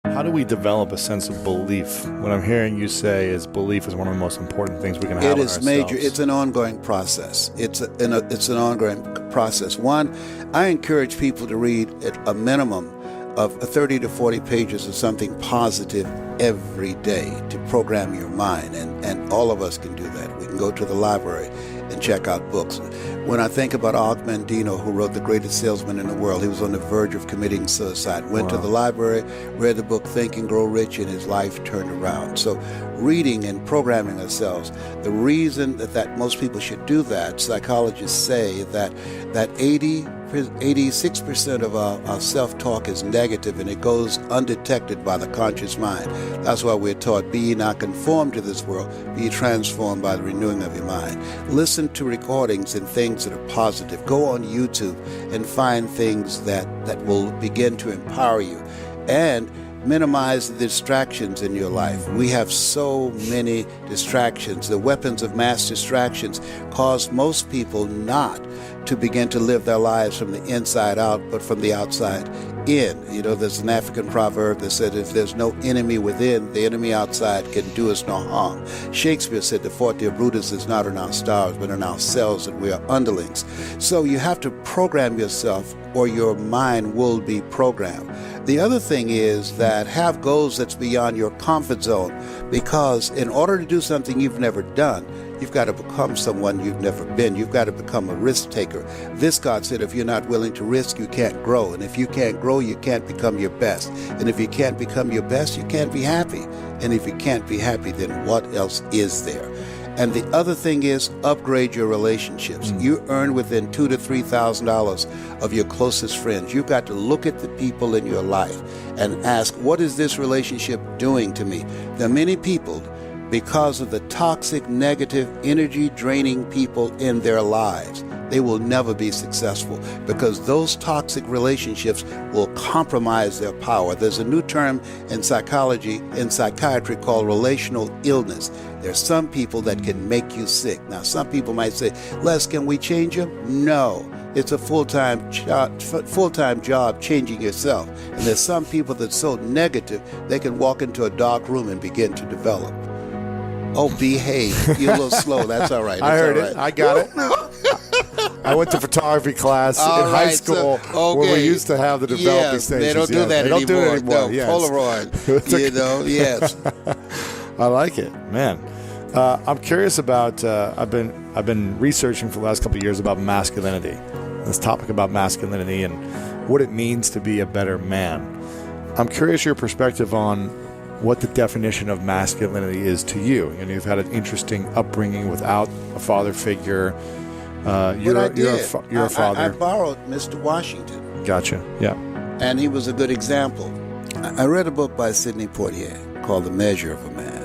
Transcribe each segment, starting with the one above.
How do we develop a sense of belief? What I'm hearing you say is belief is one of the most important things we can have It in is ourselves. major. It's an ongoing process. It's an ongoing process. One, I encourage people to read at a minimum of 30 to 40 pages of something positive every day to program your mind. And all of us can do that. We can go to the library and check out books. When I think about Og Mandino, who wrote The Greatest Salesman in the World, he was on the verge of committing suicide. Went to the library, read the book Think and Grow Rich, and his life turned around. So reading and programming ourselves, the reason that most people should do that, psychologists say that 86% of our self-talk is negative, and it goes undetected by the conscious mind. That's why we're taught, be ye not conformed to this world, be ye transformed by the renewing of your mind. Listen to recordings and things that are positive. Go on YouTube and find things that will begin to empower you. And minimize the distractions in your life. We have so many distractions. The weapons of mass distractions cause most people not to begin to live their lives from the inside out, but from the outside in. You know, there's an African proverb that said, if there's no enemy within, the enemy outside can do us no harm. Shakespeare said, the forte of Brutus is not in our stars, but in ourselves, and we are underlings. So you have to program yourself, or your mind will be programmed. The other thing is that have goals that's beyond your comfort zone, because in order to do something you've never done, you've got to become someone you've never been. You've got to become a risk taker. Viscott said, if you're not willing to risk, you can't grow. And if you can't grow, you can't become your best. And if you can't become your best, you can't be happy. And if you can't be happy, then what else is there? And the other thing is upgrade your relationships. You earn within $2,000 to $3,000 of your closest friends. You've got to look at the people in your life and ask, what is this relationship doing to me? There are many people, because of the toxic, negative, energy-draining people in their lives, they will never be successful, because those toxic relationships will compromise their power. There's a new term in psychology, in psychiatry, called relational illness. There's some people that can make you sick. Now, some people might say, Les, can we change them? No. It's a full-time job changing yourself. And there's some people that's so negative, they can walk into a dark room and begin to develop. Oh, behave. You're a little slow. That's all right. I heard it. I got it. I went to photography class in high school where we used to have the developing stations. They don't do that anymore. They don't do it anymore. No, yes. Polaroid. Yes. I like it, man. I'm curious about. I've been researching for the last couple of years about masculinity. This topic about masculinity and what it means to be a better man. I'm curious your perspective on what the definition of masculinity is to you. You know, you've had an interesting upbringing without a father figure. You're a father. I borrowed Mr. Washington. Gotcha. Yeah. And he was a good example. I read a book by Sidney Poitier called The Measure of a Man.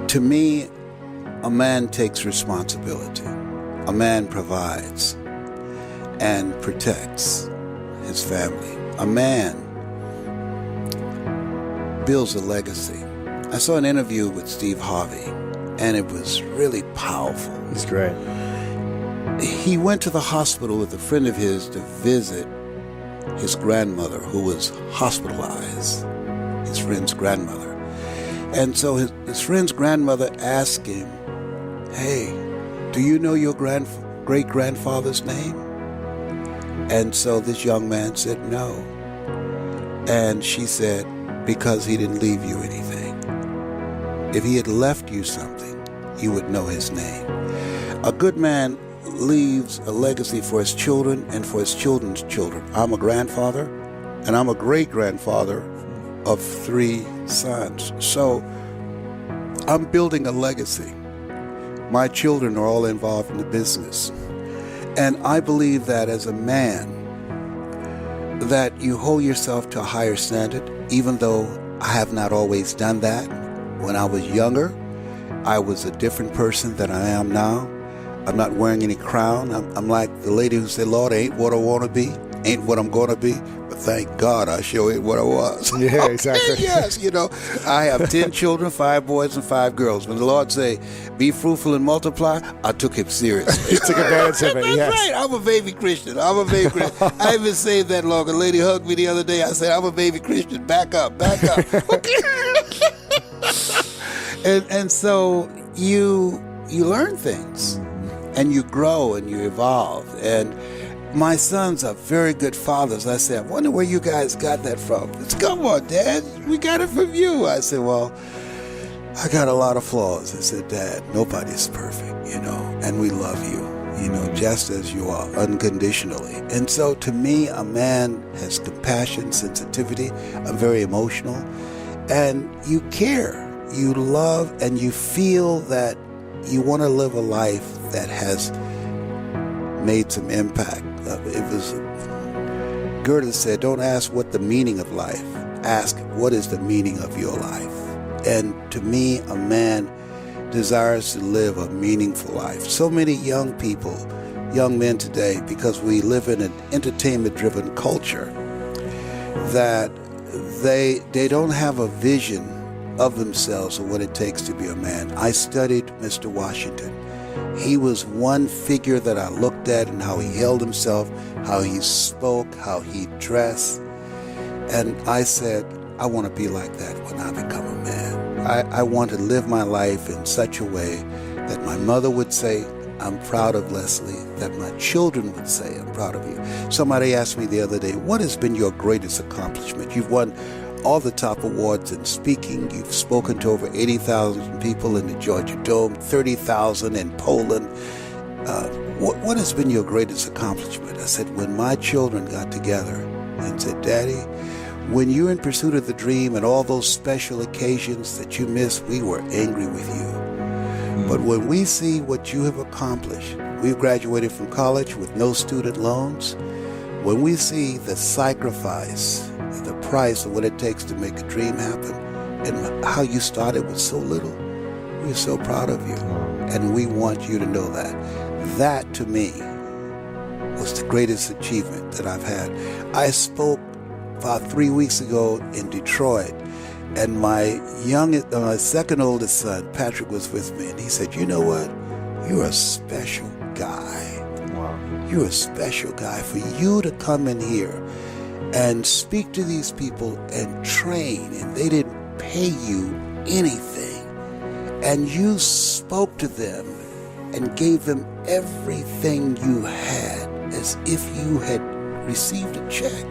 To me, a man takes responsibility. A man provides and protects his family. A man builds a legacy. I saw an interview with Steve Harvey, and it was really powerful. He's great. He went to the hospital with a friend of his to visit his grandmother, who was hospitalized, his friend's grandmother. And so his friend's grandmother asked him, hey, do you know your great-grandfather's name? And so this young man said no. And she said, because he didn't leave you anything. If he had left you something, you would know his name. A good man leaves a legacy for his children and for his children's children. I'm a grandfather, and I'm a great-grandfather of 3 sons. So I'm building a legacy. My children are all involved in the business. And I believe that as a man, that you hold yourself to a higher standard, even though I have not always done that. When I was younger, I was a different person than I am now. I'm not wearing any crown. I'm like the lady who said, Lord, I ain't what I want to be. ain't what I'm going to be, but thank God I sure ain't what I was. Yeah, exactly. Yes, I have 10 children, 5 boys and 5 girls. When the Lord say, be fruitful and multiply, I took him seriously. You took advantage of it, That's yes. right. I'm a baby Christian. I haven't saved that long. A lady hugged me the other day. I said, I'm a baby Christian. Back up. Okay. and so you learn things, and you grow and you evolve. And my sons are very good fathers. I said, I wonder where you guys got that from. It's, come on, Dad, we got it from you. I said, well, I got a lot of flaws. I said, Dad, nobody's perfect, and we love you, just as you are, unconditionally. And so to me, a man has compassion, sensitivity. I'm very emotional. And you care, you love, and you feel that you want to live a life that has made some impact. Goethe said, don't ask what the meaning of life, ask what is the meaning of your life. And to me, a man desires to live a meaningful life. So many young people, young men today, because we live in an entertainment-driven culture, that they don't have a vision of themselves or what it takes to be a man. I studied Mr. Washington. He was one figure that I looked at, and how he held himself, how he spoke, how he dressed. And I said, I want to be like that when I become a man. I want to live my life in such a way that my mother would say, I'm proud of Leslie, that my children would say, I'm proud of you. Somebody asked me the other day, what has been your greatest accomplishment? You've won all the top awards in speaking. You've spoken to over 80,000 people in the Georgia Dome, 30,000 in Poland. What has been your greatest accomplishment? I said, when my children got together and said, Daddy, when you're in pursuit of the dream and all those special occasions that you miss, we were angry with you. But when we see what you have accomplished, we've graduated from college with no student loans. When we see the sacrifice, the price of what it takes to make a dream happen, and how you started with so little, we're so proud of you. And we want you to know that. That, to me, was the greatest achievement that I've had. I spoke about 3 weeks ago in Detroit, and my second oldest son, Patrick, was with me, and he said, you know what? You're a special guy. Wow. You're a special guy. For you to come in here and speak to these people and train, and they didn't pay you anything, and you spoke to them and gave them everything you had as if you had received a check.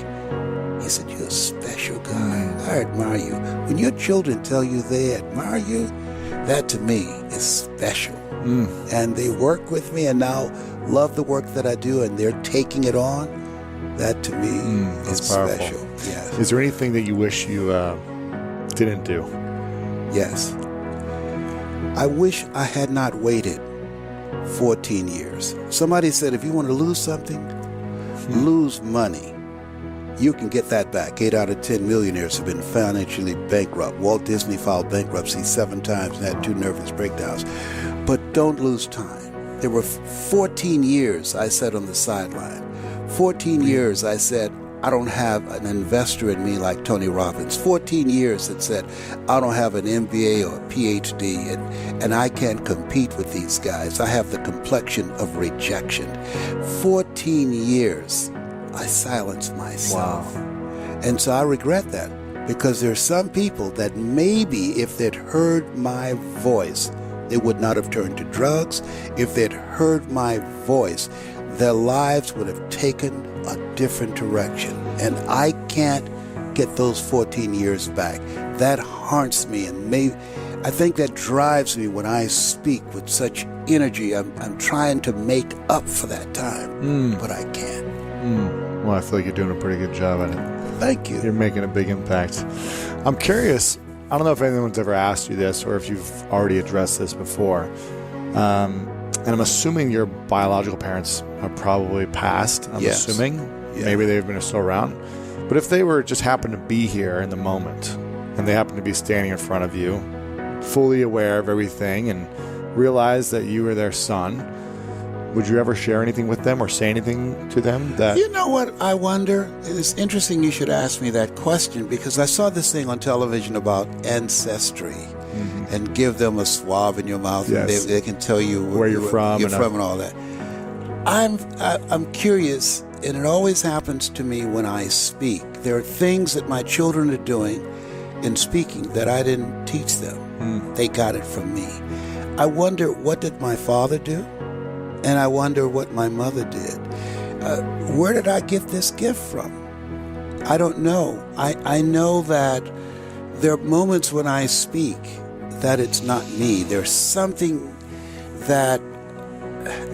He said, you're a special guy. I admire you. When your children tell you they admire you, that to me is special. And they work with me and now love the work that I do, and they're taking it on. That to me is special. Yes. Is there anything that you wish you didn't do? Yes. I wish I had not waited 14 years. Somebody said, if you want to lose something, lose money. You can get that back. 8 out of 10 millionaires have been financially bankrupt. Walt Disney filed bankruptcy 7 times and had 2 nervous breakdowns. But don't lose time. There were 14 years I sat on the sideline. 14 years I said, I don't have an investor in me like Tony Robbins. 14 years that said, I don't have an MBA or a PhD, and I can't compete with these guys. I have the complexion of rejection. 14 years I silenced myself. Wow. And so I regret that, because there are some people that maybe if they'd heard my voice, they would not have turned to drugs. If they'd heard my voice, their lives would have taken a different direction. And I can't get those 14 years back. That haunts me, and I think that drives me when I speak with such energy. I'm trying to make up for that time, but I can't. Well, I feel like you're doing a pretty good job at it. Thank you. You're making a big impact. I'm curious, I don't know if anyone's ever asked you this or if you've already addressed this before. And I'm assuming your biological parents are probably passed. I'm Yes. assuming. Yeah. Maybe they've been still around. But if they were just happen to be here in the moment, and they happen to be standing in front of you, fully aware of everything, and realize that you are their son, Would you ever share anything with them or say anything to them that? You know what I wonder? It's interesting you should ask me that question, because I saw this thing on television about ancestry, and give them a swab in your mouth, Yes. and they can tell you Where you're from and all that. I'm curious, and it always happens to me when I speak. There are things that my children are doing in speaking that I didn't teach them. They got it from me. I wonder, what did my father do? And I wonder what my mother did. Where did I get this gift from? I don't know. I know that there are moments when I speak that it's not me. There's something that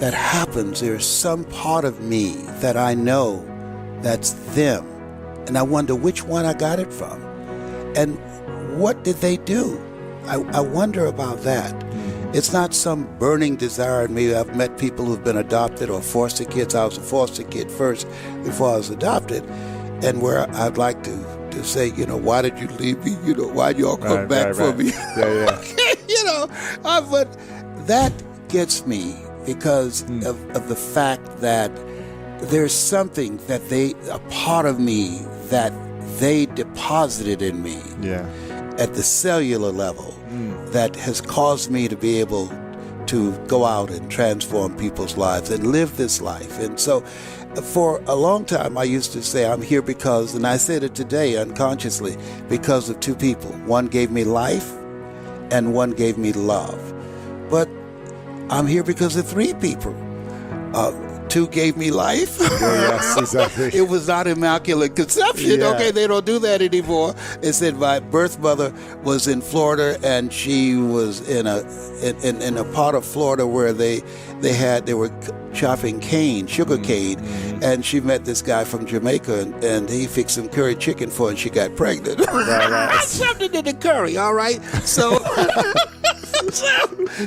happens. There's some part of me that I know that's them. And I wonder which one I got it from. And what did they do? I wonder about that. It's not some burning desire in me. I've met people who've been adopted or foster kids. I was a foster kid first before I was adopted. And where I'd like to say, why did you leave me? Why'd you all come back for me? Yeah. But that gets me because of the fact that there's something that a part of me that they deposited in me at the cellular level that has caused me to be able to go out and transform people's lives and live this life. And so for a long time, I used to say I'm here because, and I said it today unconsciously, because of two people. One gave me life and one gave me love. But I'm here because of three people. Two gave me life. Yes, exactly. It was not immaculate conception. Yeah. Okay, they don't do that anymore. It said my birth mother was in Florida, and she was in a part of Florida where they were chopping sugar cane, and she met this guy from Jamaica, and he fixed some curry chicken for her, and she got pregnant. Right. Something in the curry, all right? So.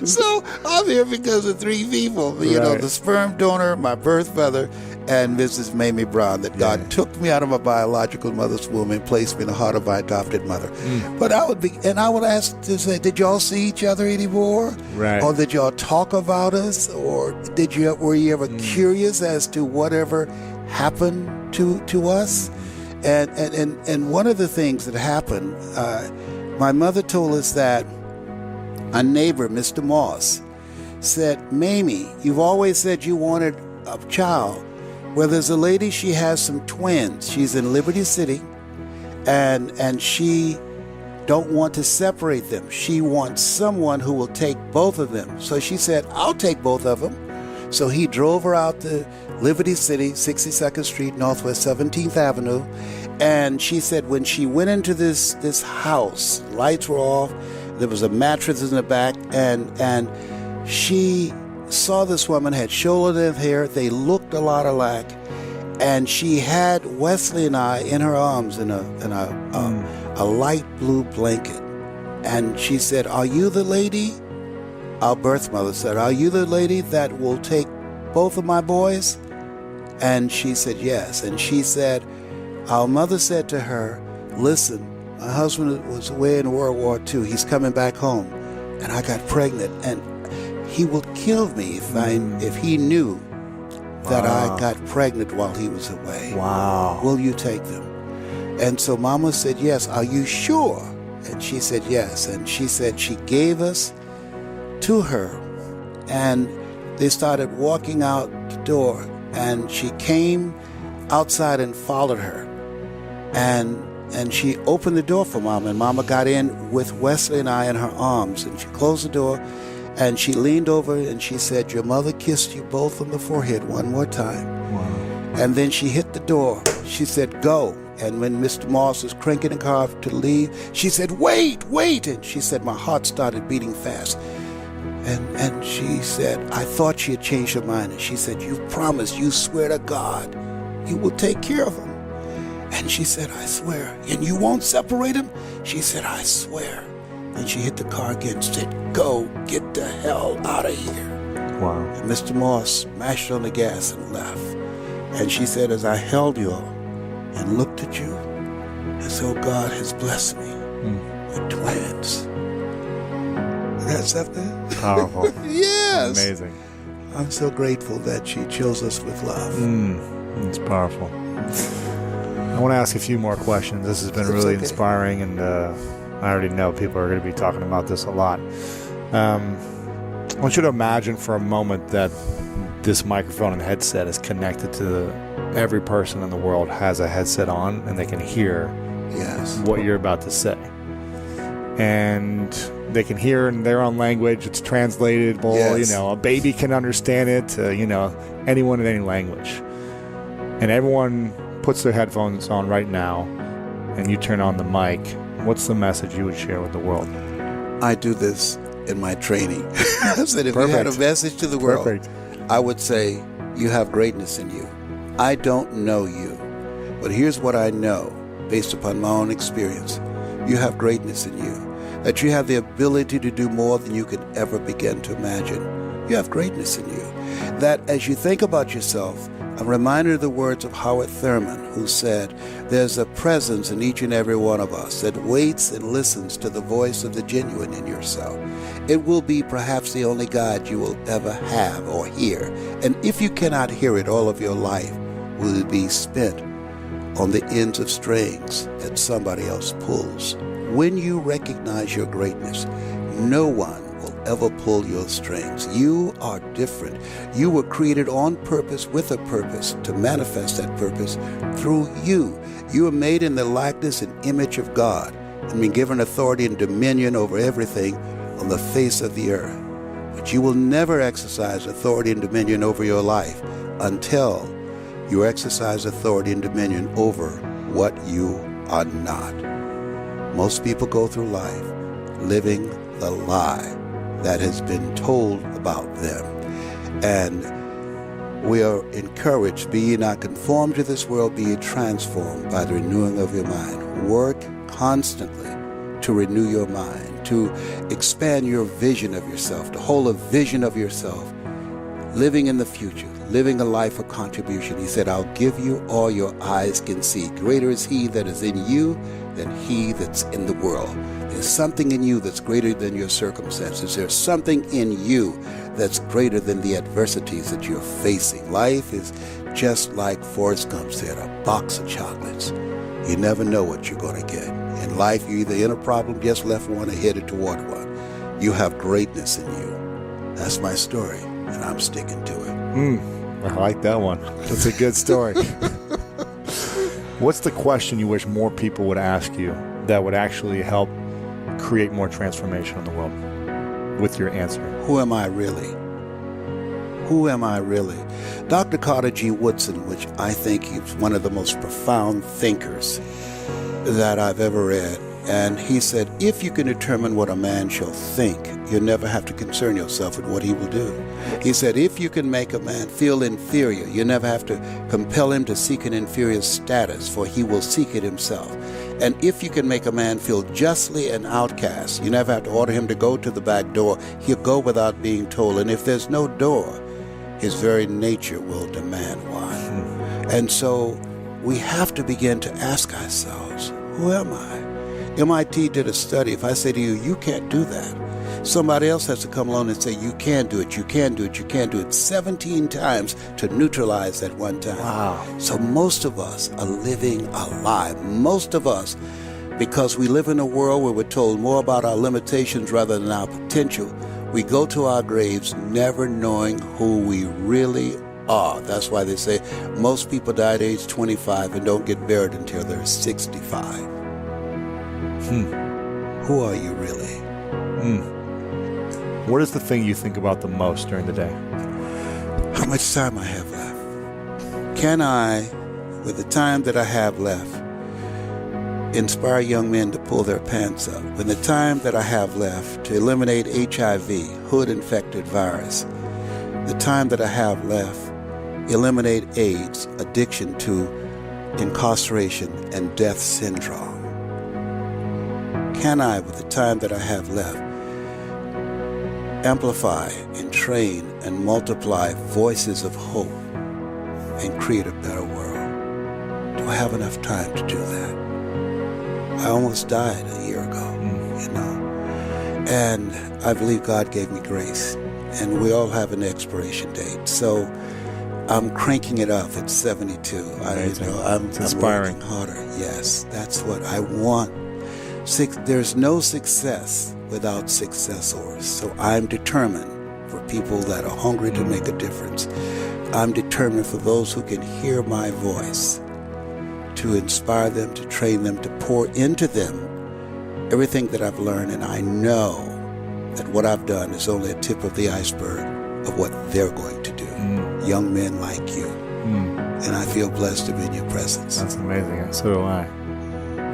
So I'm here because of three people, the sperm donor, my birth mother, and Mrs. Mamie Brown, that God took me out of my biological mother's womb and placed me in the heart of my adopted mother. But I would ask to say, did y'all see each other anymore? Right. Or did y'all talk about us? Or were you ever curious as to whatever happened to us? And one of the things that happened, my mother told us that a neighbor, Mr. Moss, said, Mamie, you've always said you wanted a child. Well, there's a lady, she has some twins. She's in Liberty City, and she don't want to separate them. She wants someone who will take both of them. So she said, I'll take both of them. So he drove her out to Liberty City, 62nd Street, Northwest 17th Avenue. And she said when she went into this house, lights were off, there was a mattress in the back, and she saw this woman, had shoulder-length hair. They looked a lot alike, and she had Wesley and I in her arms in a light blue blanket. And she said, "Are you the lady?" Our birth mother said, "Are you the lady that will take both of my boys?" And she said, "Yes." And she said, our mother said to her, "Listen, my husband was away in World War II. He's coming back home, and I got pregnant, and he will kill me if he knew that I got pregnant while he was away. Wow. Will you take them?" And so Mama said, "Yes. Are you sure?" And she said, "Yes." And she said she gave us to her, and they started walking out the door, and she came outside and followed her, and she opened the door for Mama, and Mama got in with Wesley and I in her arms, and she closed the door, and she leaned over and she said, "Your mother kissed you both on the forehead one more time." Wow. And then she hit the door. She said, "Go." And when Mr. Moss was cranking the car to leave, she said, "Wait, wait." And she said, my heart started beating fast. And she said, I thought she had changed her mind. And she said, "You promised, you swear to God, you will take care of him." And she said, "I swear." "And you won't separate him?" She said, "I swear." And she hit the car again and said, "Go, get the hell out of here." Wow. And Mr. Moss smashed on the gas and left. And she said, as I held you and looked at you, as though God has blessed me with twins. That's something? Powerful. Yes. Amazing. I'm so grateful that she chose us with love. It's powerful. I want to ask a few more questions. This has been really inspiring, and I already know people are going to be talking about this a lot. I want you to imagine for a moment that this microphone and headset is connected to every person in the world has a headset on, and they can hear what you're about to say. And they can hear in their own language. It's translatable. Yes. A baby can understand it. Anyone in any language. And everyone puts their headphones on right now, and you turn on the mic. What's the message you would share with the world? I do this in my training. I said, if you had a message to the world, I would say, you have greatness in you. I don't know you, but here's what I know based upon my own experience. You have greatness in you, that you have the ability to do more than you could ever begin to imagine. You have greatness in you, that as you think about yourself, I'm reminded of the words of Howard Thurman, who said, there's a presence in each and every one of us that waits and listens to the voice of the genuine in yourself. It will be perhaps the only God you will ever have or hear. And if you cannot hear it all of your life, will it be spent on the ends of strings that somebody else pulls. When you recognize your greatness, no one will ever pull your strings. You are different. You were created on purpose with a purpose to manifest that purpose through you. You are made in the likeness and image of God and been given authority and dominion over everything on the face of the earth. But you will never exercise authority and dominion over your life until you exercise authority and dominion over what you are not. Most people go through life living the lie that has been told about them. And we are encouraged, be ye not conformed to this world, be ye transformed by the renewing of your mind. Work constantly to renew your mind, to expand your vision of yourself, to hold a vision of yourself, living in the future, living a life of contribution. He said, I'll give you all your eyes can see. Greater is he that is in you than he that's in the world. There's something in you that's greater than your circumstances. There's something in you that's greater than the adversities that you're facing. Life is just like Forrest Gump said, a box of chocolates. You never know what you're going to get. In life, you're either in a problem, just left one, or headed toward one. You have greatness in you. That's my story, and I'm sticking to it. I like that one. That's a good story. What's the question you wish more people would ask you that would actually help create more transformation in the world with your answer? Who am I really? Who am I really? Dr. Carter G. Woodson, which I think is one of the most profound thinkers that I've ever read, and he said, if you can determine what a man shall think, you'll never have to concern yourself with what he will do. He said, if you can make a man feel inferior, you never have to compel him to seek an inferior status, for he will seek it himself. And if you can make a man feel justly an outcast, you never have to order him to go to the back door. He'll go without being told. And if there's no door, his very nature will demand one. And so we have to begin to ask ourselves, who am I? MIT did a study. If I say to you, you can't do that, somebody else has to come along and say, you can do it, you can do it, you can do it 17 times to neutralize that one time. Wow. So most of us are living a lie. Most of us, because we live in a world where we're told more about our limitations rather than our potential, we go to our graves never knowing who we really are. That's why they say most people die at age 25 and don't get buried until they're 65. Who are you really? What is the thing you think about the most during the day? How much time I have left? Can I, with the time that I have left, inspire young men to pull their pants up? With the time that I have left, to eliminate HIV, hood-infected virus? The time that I have left, eliminate AIDS, addiction to incarceration and death syndrome? Can I, with the time that I have left, amplify and train and multiply voices of hope and create a better world? Do I have enough time to do that? I almost died a year ago, and I believe God gave me grace and we all have an expiration date. So I'm cranking it up at 72. I'm inspiring. working harder. Yes, that's what I want. There's no success without successors. So I'm determined for people that are hungry to make a difference. I'm determined for those who can hear my voice, to inspire them, to train them, to pour into them everything that I've learned. And I know that what I've done is only a tip of the iceberg of what they're going to do. Young men like you. And I feel blessed to be in your presence. That's amazing. And so do I.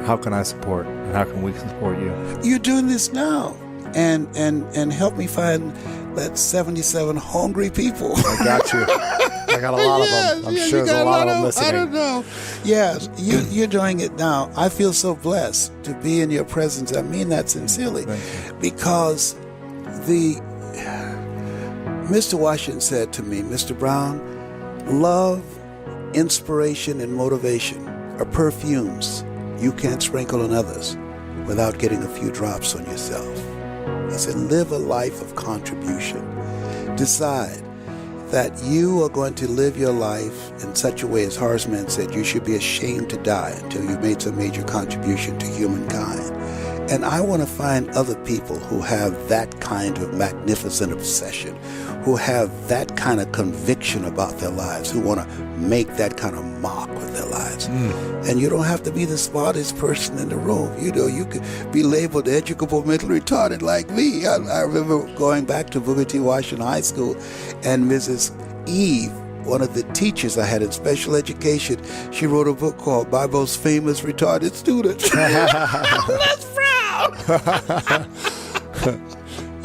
How can I support, and how can we support you? You're doing this now. And help me find that 77 hungry people. I got you. I got a lot of them. I'm sure there's a lot of them listening. I don't know. Yes, you're doing it now. I feel so blessed to be in your presence. I mean that sincerely. Because Mr. Washington said to me, Mr. Brown, love, inspiration, and motivation are perfumes you can't sprinkle on others without getting a few drops on yourself. He said, live a life of contribution. Decide that you are going to live your life in such a way, as Horace said, you should be ashamed to die until you've made some major contribution to humankind. And I want to find other people who have that kind of magnificent obsession, who have that kind of conviction about their lives, who want to make that kind of mark with their lives. And you don't have to be the smartest person in the room. You know, you could be labeled educable, mentally retarded like me. I remember going back to Booker T. Washington High School, and Mrs. Eve, one of the teachers I had in special education, she wrote a book called My Most Famous Retarded Student. That's proud.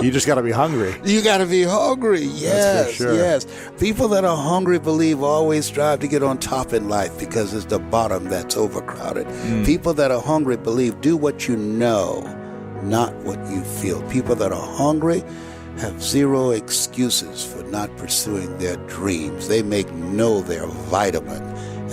You just got to be hungry. You got to be hungry. Yes, That's for sure. Yes. People that are hungry, believe, always strive to get on top in life because it's the bottom that's overcrowded. People that are hungry, believe, do what you know, not what you feel. People that are hungry have zero excuses for not pursuing their dreams. They know their vitamin,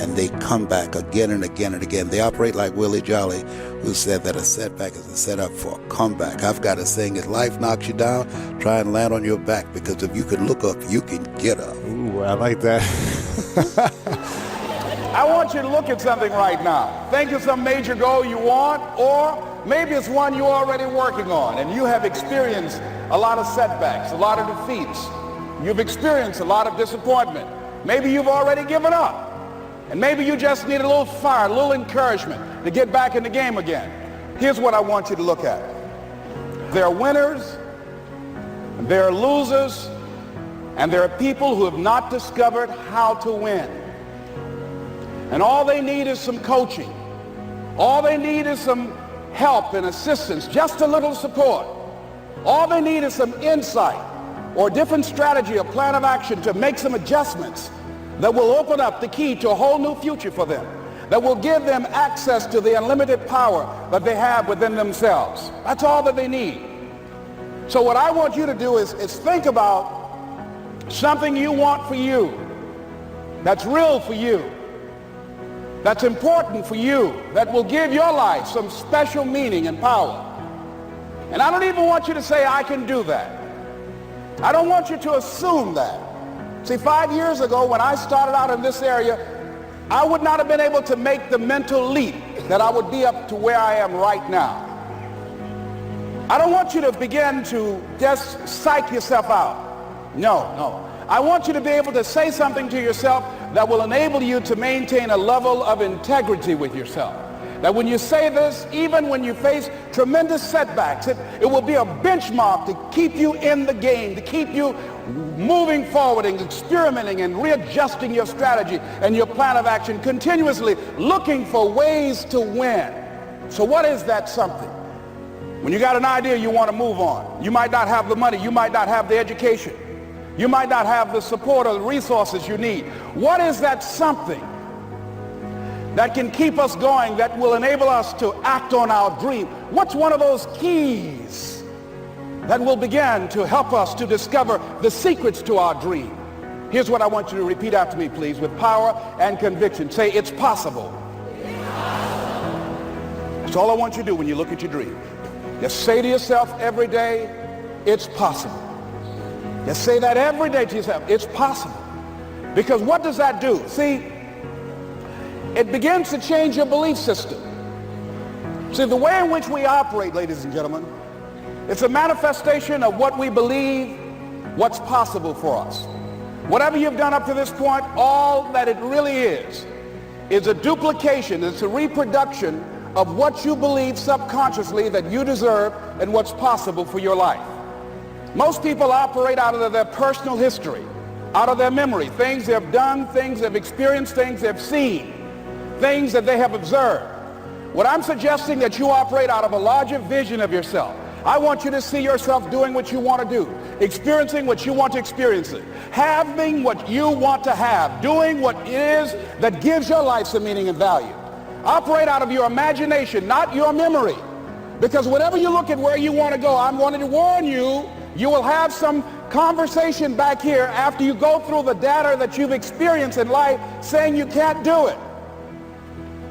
and they come back again and again and again. They operate like Willie Jolly, who said that a setback is a setup for a comeback. I've got a saying, if life knocks you down, try and land on your back, because if you can look up, you can get up. Ooh, I like that. I want you to look at something right now. Think of some major goal you want, or maybe it's one you're already working on, and you have experienced a lot of setbacks, a lot of defeats. You've experienced a lot of disappointment. Maybe you've already given up. And maybe you just need a little fire, a little encouragement to get back in the game again. Here's what I want you to look at. There are winners, and there are losers, and there are people who have not discovered how to win. And all they need is some coaching. All they need is some help and assistance, just a little support. All they need is some insight or different strategy or plan of action to make some adjustments that will open up the key to a whole new future for them, that will give them access to the unlimited power that they have within themselves. That's all that they need. So what I want you to do is think about something you want for you, that's real for you, that's important for you, that will give your life some special meaning and power. And I don't even want you to say, I can do that. I don't want you to assume that. See, 5 years ago, when I started out in this area, I would not have been able to make the mental leap that I would be up to where I am right now. I don't want you to begin to just psych yourself out. No. I want you to be able to say something to yourself that will enable you to maintain a level of integrity with yourself. That when you say this, even when you face tremendous setbacks, it will be a benchmark to keep you in the game, to keep you moving forward and experimenting and readjusting your strategy and your plan of action, continuously looking for ways to win. So what is that something? When you got an idea you want to move on, you might not have the money, you might not have the education, you might not have the support or the resources you need. What is that something that can keep us going, that will enable us to act on our dream? What's one of those keys that will begin to help us to discover the secrets to our dream? Here's what I want you to repeat after me, please, with power and conviction. Say, it's possible. That's all I want you to do when you look at your dream. Just say to yourself every day, it's possible. Just say that every day to yourself. It's possible. Because what does that do? See, it begins to change your belief system. See, the way in which we operate, ladies and gentlemen, it's a manifestation of what we believe, what's possible for us. Whatever you've done up to this point, all that it really is a duplication, it's a reproduction of what you believe subconsciously that you deserve and what's possible for your life. Most people operate out of their personal history, out of their memory, things they've done, things they've experienced, things they've seen, things that they have observed. What I'm suggesting that you operate out of a larger vision of yourself. I want you to see yourself doing what you want to do, experiencing what you want to experience, having what you want to have, doing what it is that gives your life some meaning and value. Operate out of your imagination, not your memory. Because whenever you look at where you want to go, I'm wanting to warn you, you will have some conversation back here after you go through the data that you've experienced in life saying you can't do it.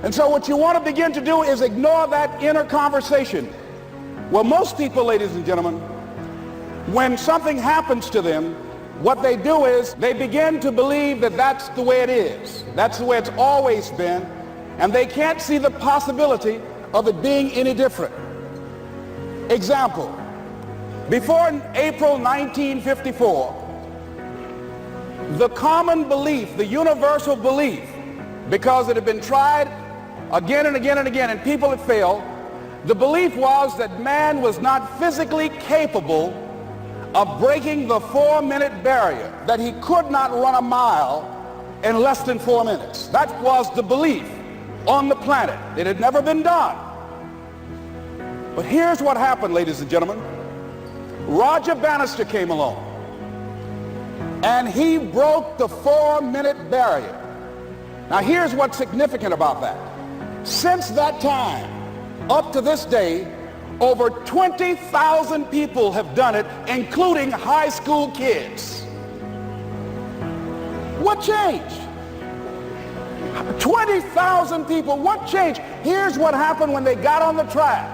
And so what you want to begin to do is ignore that inner conversation. Well, most people, ladies and gentlemen, when something happens to them, what they do is they begin to believe that that's the way it is. That's the way it's always been. And they can't see the possibility of it being any different. Example, before April 1954, the common belief, the universal belief, because it had been tried again and again and again and people had failed, the belief was that man was not physically capable of breaking the 4-minute barrier, that he could not run a mile in less than 4 minutes. That was the belief on the planet. It had never been done. But here's what happened, ladies and gentlemen. Roger Bannister came along, and he broke the 4-minute barrier. Now here's what's significant about that. Since that time, up to this day, over 20,000 people have done it, including high school kids. What changed? 20,000 people, what changed? Here's what happened when they got on the track.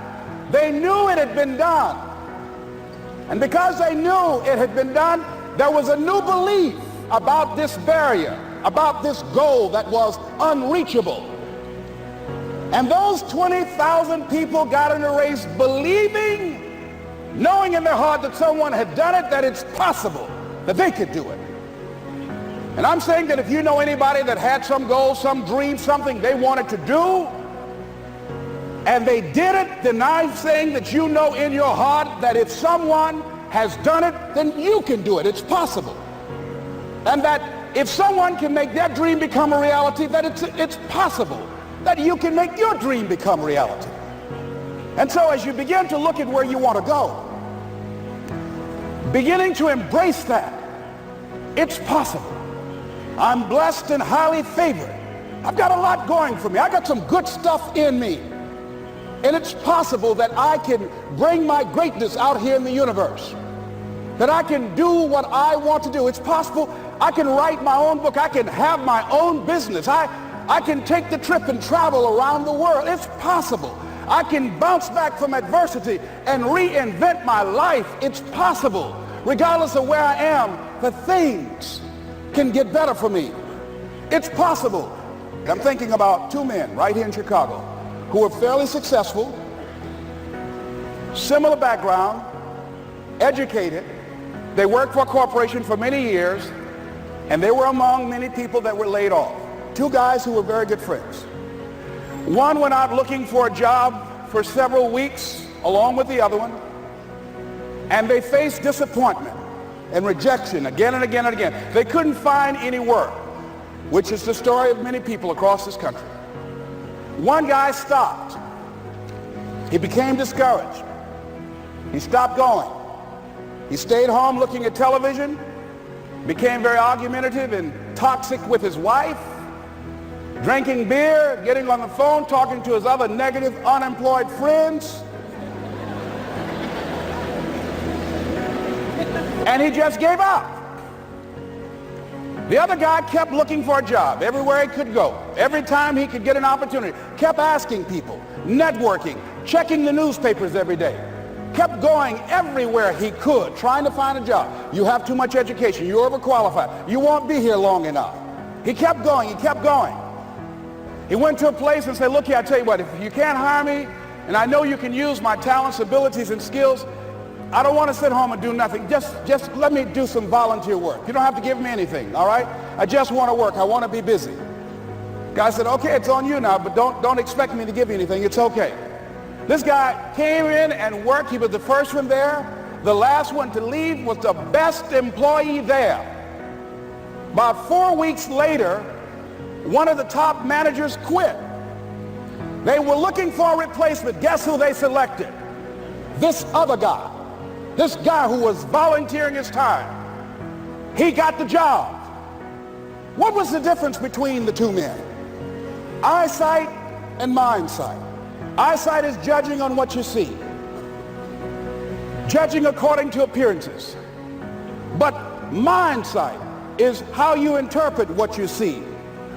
They knew it had been done. And because they knew it had been done, there was a new belief about this barrier, about this goal that was unreachable. And those 20,000 people got in a race believing, knowing in their heart that someone had done it, that it's possible, that they could do it. And I'm saying that if you know anybody that had some goal, some dream, something they wanted to do, and they did it, then I'm saying that you know in your heart that if someone has done it, then you can do it. It's possible. And that if someone can make their dream become a reality, that it's possible that you can make your dream become reality. And so as you begin to look at where you want to go, beginning to embrace that, it's possible. I'm blessed and highly favored. I've got a lot going for me. I got some good stuff in me. And it's possible that I can bring my greatness out here in the universe. That I can do what I want to do. It's possible I can write my own book. I can have my own business. I can take the trip and travel around the world. It's possible. I can bounce back from adversity and reinvent my life. It's possible. Regardless of where I am, the things can get better for me. It's possible. I'm thinking about two men right here in Chicago who are fairly successful, similar background, educated. They worked for a corporation for many years, and they were among many people that were laid off. Two guys who were very good friends. One went out looking for a job for several weeks along with the other one, and they faced disappointment and rejection again and again and again. They couldn't find any work, which is the story of many people across this country. One guy stopped. He became discouraged. He stopped going. He stayed home looking at television, became very argumentative and toxic with his wife, drinking beer, getting on the phone, talking to his other negative, unemployed friends. And he just gave up. The other guy kept looking for a job everywhere he could go. Every time he could get an opportunity, kept asking people, networking, checking the newspapers every day. kept going everywhere he could, trying to find a job. You have too much education. You're overqualified. You won't be here long enough. He kept going. He kept going. He went to a place and said, look here, I tell you what, if you can't hire me, and I know you can use my talents, abilities, and skills, I don't want to sit home and do nothing. Just let me do some volunteer work. You don't have to give me anything, all right? I just want to work. I want to be busy. Guy said, okay, it's on you now, but don't expect me to give you anything. It's okay. This guy came in and worked. He was the first one there. The last one to leave was the best employee there. About 4 weeks later, one of the top managers quit. They were looking for a replacement. Guess who they selected? This other guy. This guy who was volunteering his time. He got the job. What was the difference between the two men? Eyesight and mindsight. Eyesight is judging on what you see, judging according to appearances. But mindsight is how you interpret what you see.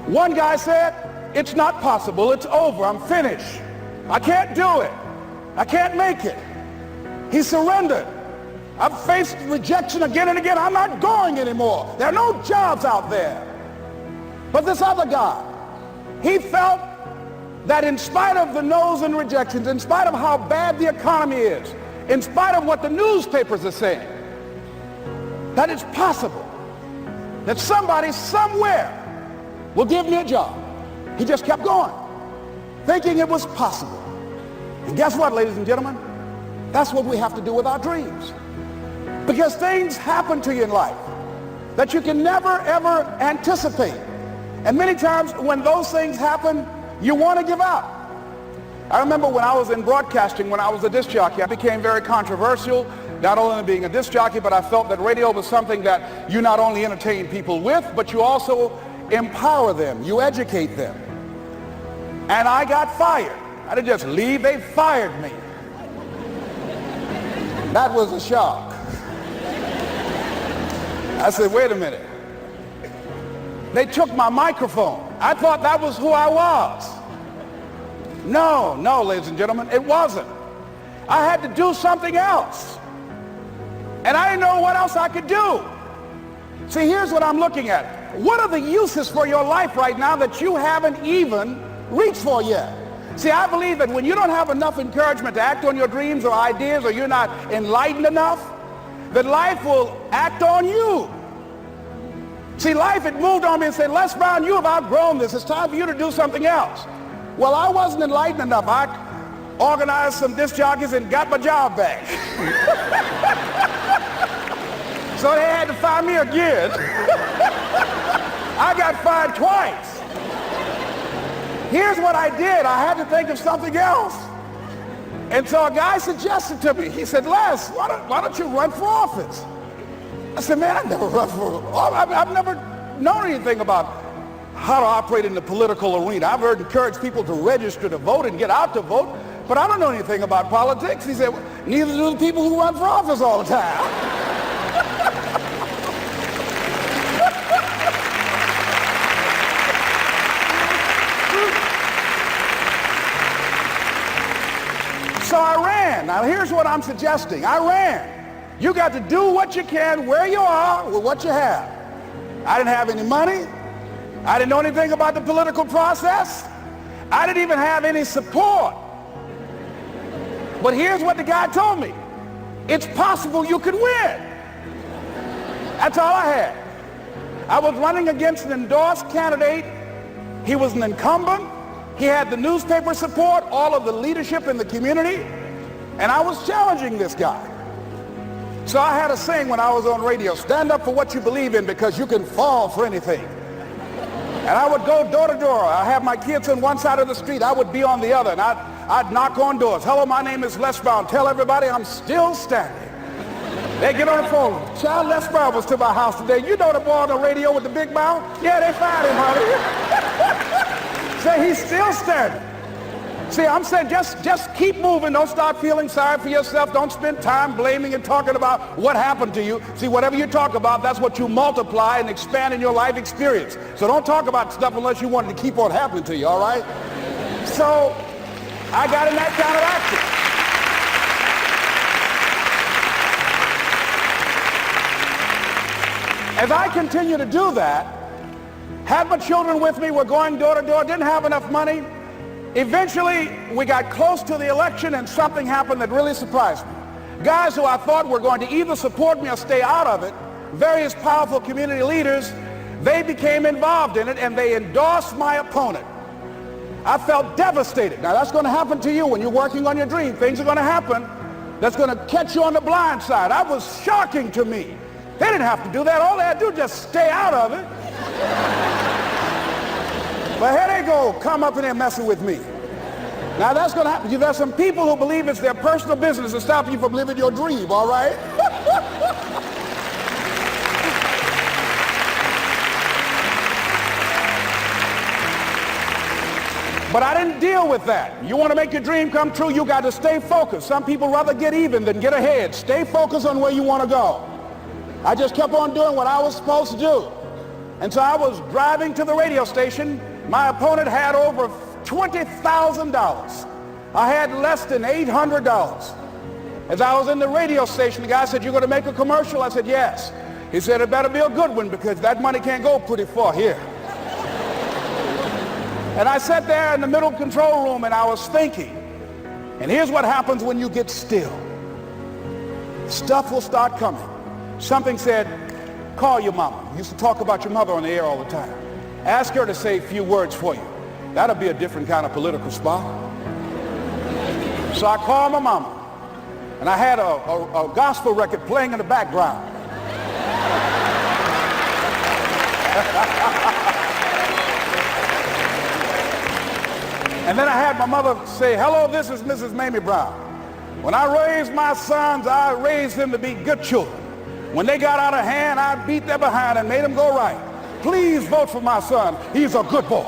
One guy said, it's not possible, it's over, I'm finished. I can't do it. I can't make it. He surrendered. I've faced rejection again and again. I'm not going anymore. There are no jobs out there. But this other guy, he felt that in spite of the no's and rejections, in spite of how bad the economy is, in spite of what the newspapers are saying, that it's possible that somebody somewhere will give me a job. He just kept going, thinking it was possible. And guess what, ladies and gentlemen? That's what we have to do with our dreams. Because things happen to you in life that you can never, ever anticipate. And many times when those things happen, you want to give up. I remember when I was in broadcasting, when I was a disc jockey, I became very controversial, not only being a disc jockey, but I felt that radio was something that you not only entertain people with, but you also empower them, you educate them. And I got fired. I didn't just leave, they fired me. That was a shock. I said, wait a minute. They took my microphone. I thought that was who I was. No, ladies and gentlemen, it wasn't. I had to do something else. And I didn't know what else I could do. See, here's what I'm looking at. What are the uses for your life right now that you haven't even reached for yet? See, I believe that when you don't have enough encouragement to act on your dreams or ideas, or you're not enlightened enough, that life will act on you. See, life had moved on me and said, Les Brown, you have outgrown this. It's time for you to do something else. Well, I wasn't enlightened enough. I organized some disc jockeys and got my job back. So they had to fire me again. I got fired twice. Here's what I did. I had to think of something else. And so a guy suggested to me, he said, Les, why don't you run for office? I said, man, I've never run for office. I've never known anything about how to operate in the political arena. I've heard encourage people to register to vote and get out to vote, but I don't know anything about politics. He said, neither do the people who run for office all the time. So I ran. Now here's what I'm suggesting. I ran. You got to do what you can where you are with what you have. I didn't have any money. I didn't know anything about the political process. I didn't even have any support. But here's what the guy told me. It's possible you could win. That's all I had. I was running against an endorsed candidate. He was an incumbent. He had the newspaper support, all of the leadership in the community, and I was challenging this guy. So I had a saying when I was on radio, stand up for what you believe in because you can fall for anything. And I would go door to door. I have my kids on one side of the street. I would be on the other, and I'd knock on doors. Hello, my name is Les Brown. Tell everybody I'm still standing. They get on the phone. Child, Les Brown was to my house today. You know the boy on the radio with the big mouth? Yeah, they fired him, honey. Say he's still standing. See, I'm saying just keep moving. Don't start feeling sorry for yourself. Don't spend time blaming and talking about what happened to you. See, whatever you talk about, that's what you multiply and expand in your life experience. So don't talk about stuff unless you want it to keep on happening to you, all right? So I got in that kind of action. As I continue to do that, had my children with me, we're going door to door, didn't have enough money. Eventually, we got close to the election and something happened that really surprised me. Guys who I thought were going to either support me or stay out of it, various powerful community leaders, they became involved in it and they endorsed my opponent. I felt devastated. Now that's going to happen to you when you're working on your dream. Things are going to happen that's going to catch you on the blind side. That was shocking to me. They didn't have to do that. All they had to do was just stay out of it. But here they go, come up in there messing with me. Now that's going to happen. There's some people who believe it's their personal business to stop you from living your dream, all right? But I didn't deal with that. You want to make your dream come true, you got to stay focused. Some people rather get even than get ahead. Stay focused on where you want to go. I just kept on doing what I was supposed to do. And so I was driving to the radio station. My opponent had over $20,000. I had less than $800. As I was in the radio station, the guy said, "You're going to make a commercial?" I said, "Yes." He said, "It better be a good one because that money can't go pretty far here." And I sat there in the middle control room and I was thinking. And here's what happens when you get still. Stuff will start coming. Something said, "Call your mama." You used to talk about your mother on the air all the time. Ask her to say a few words for you. That'll be a different kind of political spot. So I called my mama. And I had a gospel record playing in the background. And then I had my mother say, "Hello, this is Mrs. Mamie Brown. When I raised my sons, I raised them to be good children. When they got out of hand, I beat their behind and made them go right. Please vote for my son. He's a good boy."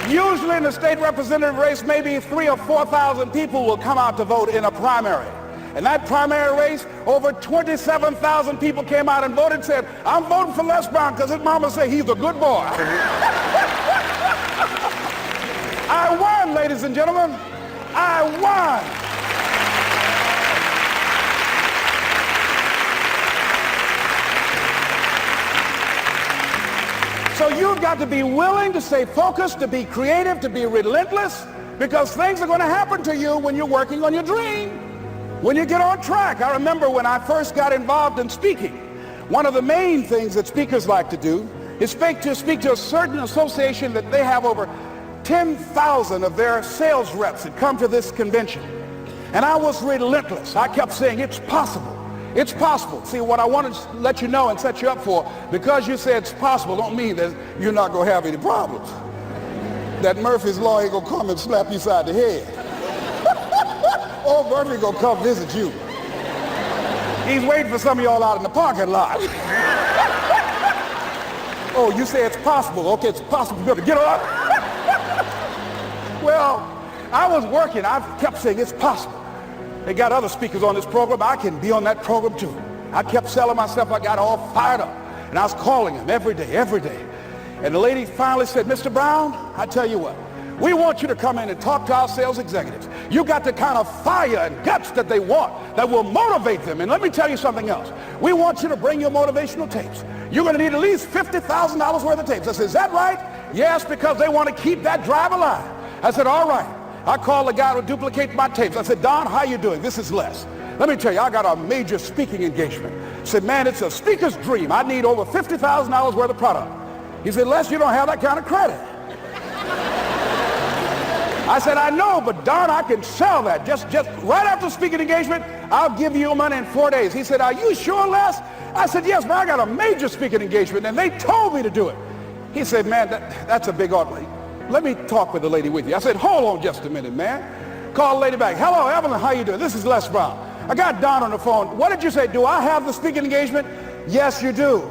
Usually in the state representative race, maybe 3,000 or 4,000 people will come out to vote in a primary. In that primary race, over 27,000 people came out and voted and said, "I'm voting for Les Brown because his mama said he's a good boy." I won, ladies and gentlemen. I won. So you've got to be willing to stay focused, to be creative, to be relentless, because things are going to happen to you when you're working on your dream, when you get on track. I remember when I first got involved in speaking, one of the main things that speakers like to do is speak to a certain association that they have over 10,000 of their sales reps that come to this convention. And I was relentless. I kept saying, "It's possible. It's possible." See, what I want to let you know and set you up for, because you say it's possible, don't mean that you're not going to have any problems. That Murphy's Law ain't going to come and slap you side the head. Oh, Murphy going to come visit you. He's waiting for some of y'all out in the parking lot. Oh, you say it's possible. Okay, it's possible. You better get up. Well, I was working. I kept saying it's possible. They got other speakers on this program. I can be on that program too. I kept selling myself. I got all fired up. And I was calling them every day. And the lady finally said, "Mr. Brown, I tell you what, we want you to come in and talk to our sales executives. You got the kind of fire and guts that they want that will motivate them. And let me tell you something else. We want you to bring your motivational tapes. You're going to need at least $50,000 worth of tapes." I said, "Is that right?" "Yes, because they want to keep that drive alive." I said, "All right." I called the guy who duplicated my tapes. I said, "Don, how you doing? This is Les. Let me tell you, I got a major speaking engagement." I said, "Man, it's a speaker's dream. I need over $50,000 worth of product." He said, "Les, you don't have that kind of credit." I said, "I know, but Don, I can sell that. Just right after speaking engagement, I'll give you your money in 4 days." He said, "Are you sure, Les?" I said, "Yes, man, I got a major speaking engagement, and they told me to do it." He said, "Man, that's a big order. Let me talk with the lady with you." I said, "Hold on just a minute, man." Call the lady back. "Hello, Evelyn, how you doing? This is Les Brown. I got Don on the phone. What did you say? Do I have the speaking engagement?" "Yes, you do."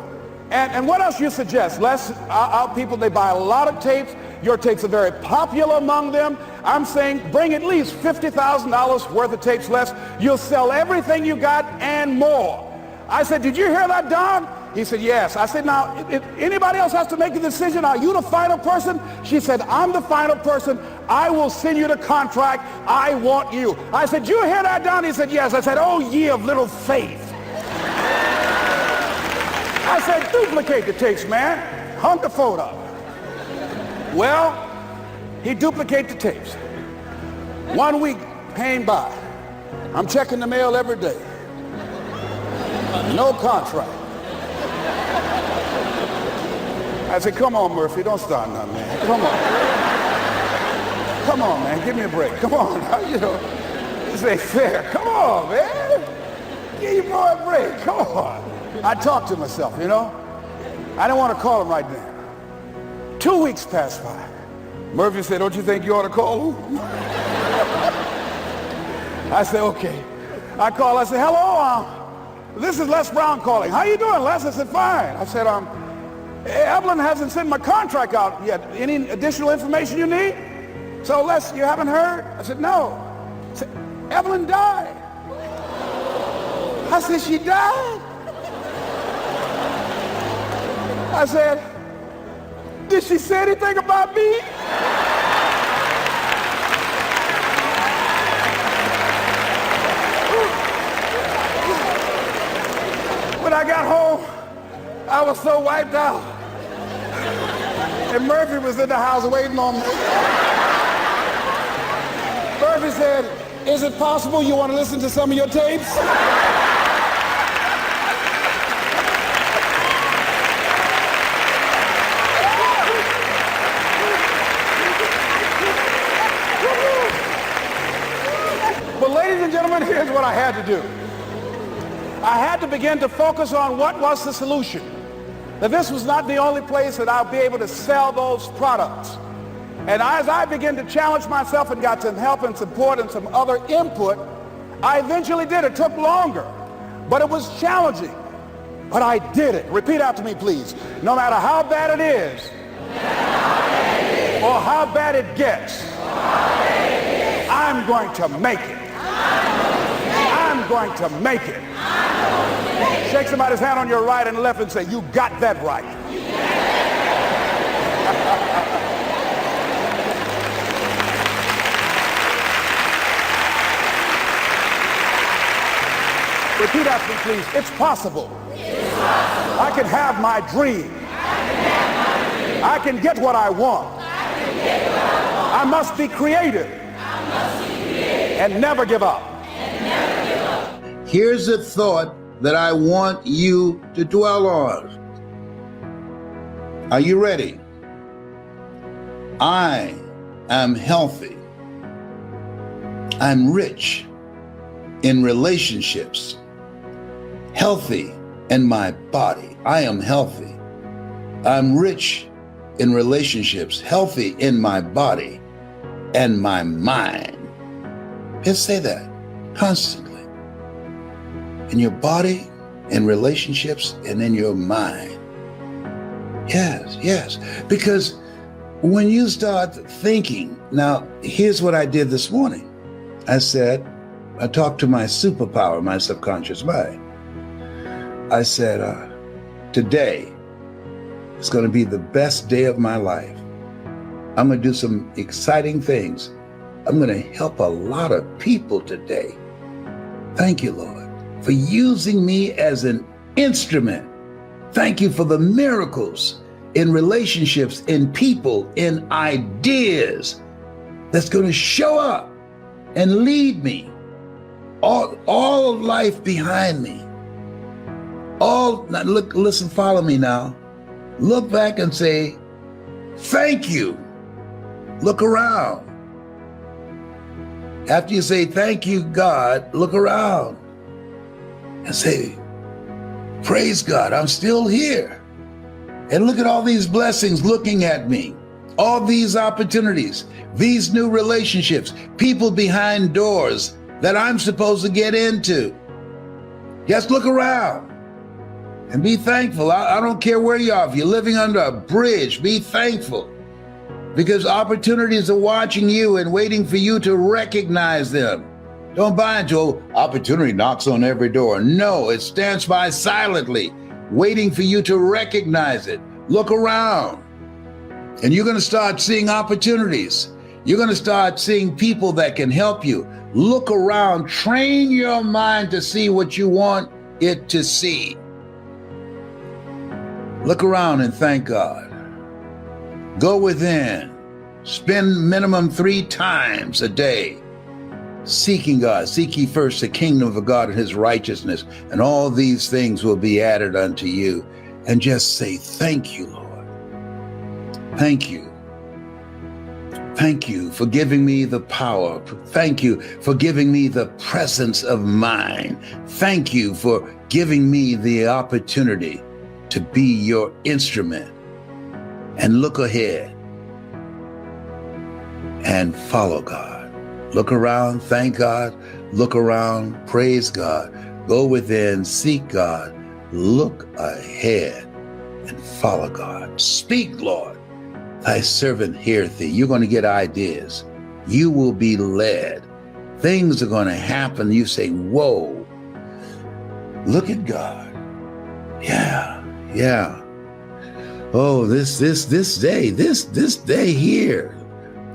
And what else you suggest? Les, our people, they buy a lot of tapes. Your tapes are very popular among them. I'm saying bring at least $50,000 worth of tapes, Les. You'll sell everything you got and more. I said, "Did you hear that, Don?" He said, yes. I said, now, if anybody else has to make a decision, are you the final person? She said, I'm the final person. I will send you the contract. I want you. I said, you hear that, Don? He said, yes. I said, oh, ye of little faith. I said, duplicate the tapes, man. Hung the phone up. Well, he duplicated the tapes. 1 week came by. I'm checking the mail every day. No contract. I said, come on, Murphy, don't start nothing, man. Come on. Come on, man, give me a break. Come on, you know, this ain't fair. Come on, man. Give your boy a break. Come on. I talked to myself, you know. I didn't want to call him right now. 2 weeks passed by. Murphy said, don't you think you ought to call him? I said, okay. I called, I said, hello, this is Les Brown calling. How you doing, Les? I said, fine. I said, Evelyn hasn't sent my contract out yet. Any additional information you need? So, Les, you haven't heard? I said, no. I said, Evelyn died. I said, she died? I said, did she say anything about me? When I got home, I was so wiped out. And Murphy was in the house waiting on me. Murphy said, is it possible you want to listen to some of your tapes? But ladies and gentlemen, here's what I had to do. I had to begin to focus on what was the solution. That this was not the only place that I'll be able to sell those products. And as I began to challenge myself and got some help and support and some other input, I eventually did. It took longer, but it was challenging. But I did it. Repeat after me, please. No matter how bad it is, or how bad it gets, I'm going to make it. I'm going to make it. Shake somebody's hand on your right and left and say, you got that right. Repeat after me, please. It's possible. I can have my dream. I can get what I want. I must be creative and never give up. Here's a thought that I want you to dwell on. Are you ready? I am healthy. I'm rich in relationships. Healthy in my body. I am healthy. I'm rich in relationships, healthy in my body and my mind. Just say that constantly. In your body, in relationships, and in your mind. Yes, yes. Because when you start thinking, now here's what I did this morning. I talked to my superpower, my subconscious mind. I said, today is going to be the best day of my life. I'm going to do some exciting things. I'm going to help a lot of people today. Thank you, Lord, for using me as an instrument. Thank you for the miracles in relationships, in people, in ideas that's going to show up and lead me. All of life behind me. Now look, listen, follow me now. Look back and say, thank you. Look around. After you say, thank you, God, look around and say, praise God, I'm still here. And look at all these blessings looking at me, all these opportunities, these new relationships, people behind doors that I'm supposed to get into. Just look around and be thankful. I don't care where you are. If you're living under a bridge, be thankful, because opportunities are watching you and waiting for you to recognize them. Don't buy into opportunity knocks on every door. No, it stands by silently, waiting for you to recognize it. Look around, and you're going to start seeing opportunities. You're going to start seeing people that can help you. Look around, train your mind to see what you want it to see. Look around and thank God. Go within. Spend minimum 3 times a day seeking God. Seek ye first the kingdom of God and his righteousness, and all these things will be added unto you. And just say, thank you, Lord. Thank you. Thank you for giving me the power. Thank you for giving me the presence of mind. Thank you for giving me the opportunity to be your instrument. And look ahead and follow God. Look around, thank God, look around, praise God, go within, seek God, look ahead and follow God. Speak, Lord, thy servant heareth thee. You're going to get ideas. You will be led. Things are going to happen. You say, whoa, look at God. Yeah. Oh, this day here.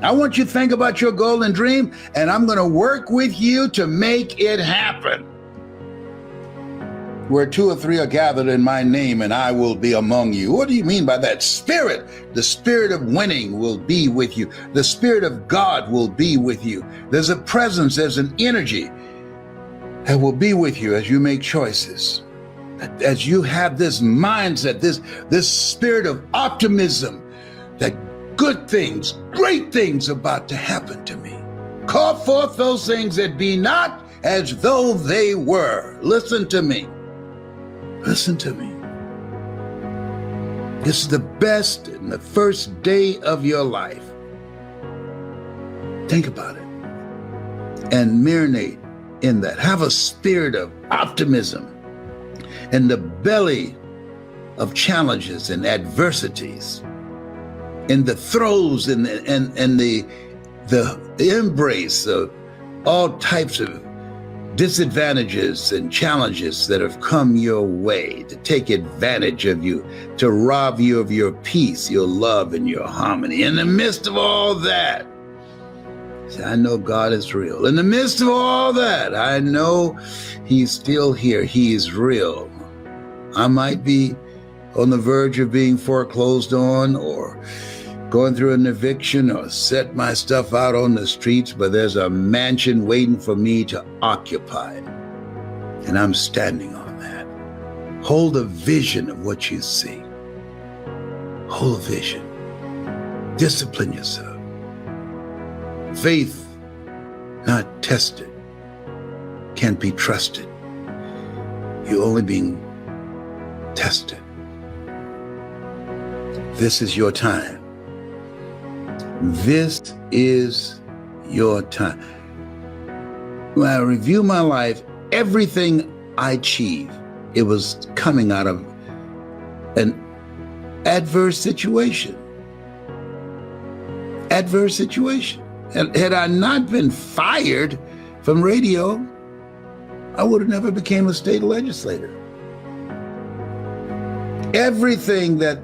I want you to think about your golden dream, and I'm going to work with you to make it happen. Where 2 or 3 are gathered in my name, and I will be among you. What do you mean by that? Spirit. The spirit of winning will be with you. The Spirit of God will be with you. There's a presence, there's an energy that will be with you as you make choices. As you have this mindset, this spirit of optimism, that good things, great things about to happen to me. Call forth those things that be not as though they were. Listen to me. Listen to me. This is the best and the first day of your life. Think about it and marinate in that. Have a spirit of optimism in the belly of challenges and adversities, in the throes and the embrace of all types of disadvantages and challenges that have come your way to take advantage of you, to rob you of your peace, your love, and your harmony. In the midst of all that, say, I know God is real. In the midst of all that, I know he's still here. He is real. I might be on the verge of being foreclosed on or going through an eviction or set my stuff out on the streets, but there's a mansion waiting for me to occupy. And I'm standing on that. Hold a vision of what you see. Hold a vision. Discipline yourself. Faith, not tested, can't be trusted. You're only being tested. This is your time. This is your time. When I review my life, everything I achieved, it was coming out of an adverse situation. Adverse situation. And had I not been fired from radio, I would have never became a state legislator. Everything that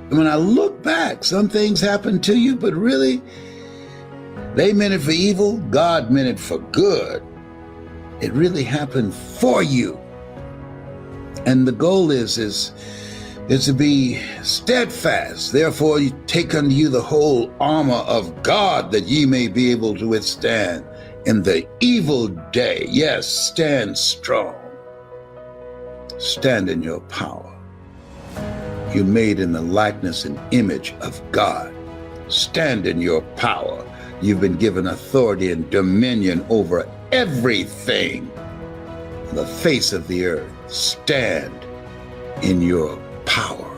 when I look back, some things happened to you, but really, they meant it for evil. God meant it for good. It really happened for you. And the goal is to be steadfast. Therefore, you take unto you the whole armor of God, that ye may be able to withstand in the evil day. Yes, stand strong. Stand in your power. You're made in the likeness and image of God. Stand in your power. You've been given authority and dominion over everything on the face of the earth. Stand in your power.